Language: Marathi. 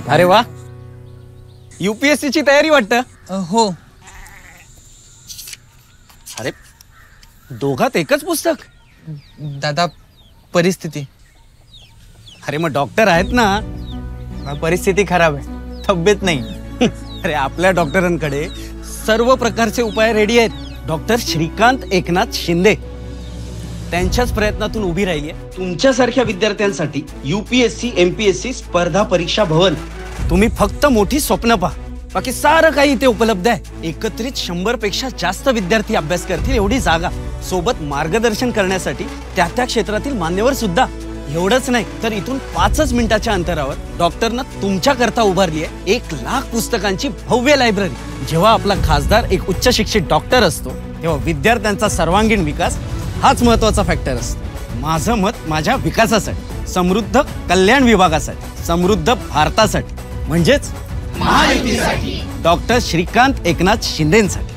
अरे वा, UPSC ची तयारी वाटतं. हो. अरे दोघात एकच पुस्तक. दादा परिस्थिती. अरे मग डॉक्टर आहेत ना. परिस्थिती खराब आहे, तब्येत नाही. अरे आपल्या डॉक्टरांकडे सर्व प्रकारचे उपाय रेडी आहेत. डॉक्टर श्रीकांत एकनाथ शिंदे त्यांच्याच प्रयत्नातून उभी राहिली आहे तुमच्यासारख्या विद्यार्थ्यांसाठी UPSC MPSC स्पर्धा परीक्षा भवन. तुम्ही फक्त मोठी स्वप्न पहा, बाकी सारं काही इथे उपलब्ध आहे. एकत्रित 100 पेक्षा जास्त विद्यार्थी अभ्यास करतील एवढी जागा, सोबत मार्गदर्शन करण्यासाठी त्या त्या क्षेत्रातील मान्यवर सुद्धा. एवढंच नाही तर इथून 5 मिनिटाच्या अंतरावर डॉक्टरनं तुमच्याकरता उभारली आहे 1 लाख पुस्तकांची भव्य लायब्ररी. जेव्हा आपला खासदार एक उच्च शिक्षित डॉक्टर असतो तेव्हा विद्यार्थ्यांचा सर्वांगीण विकास हाच महत्वाचा फॅक्टर असतो. माझं मत माझ्या विकासासाठी, समृद्ध कल्याण विभागासाठी, समृद्ध भारतासाठी, म्हणजेच महायुतीसाठी, डॉक्टर श्रीकांत एकनाथ शिंदेंसाठी.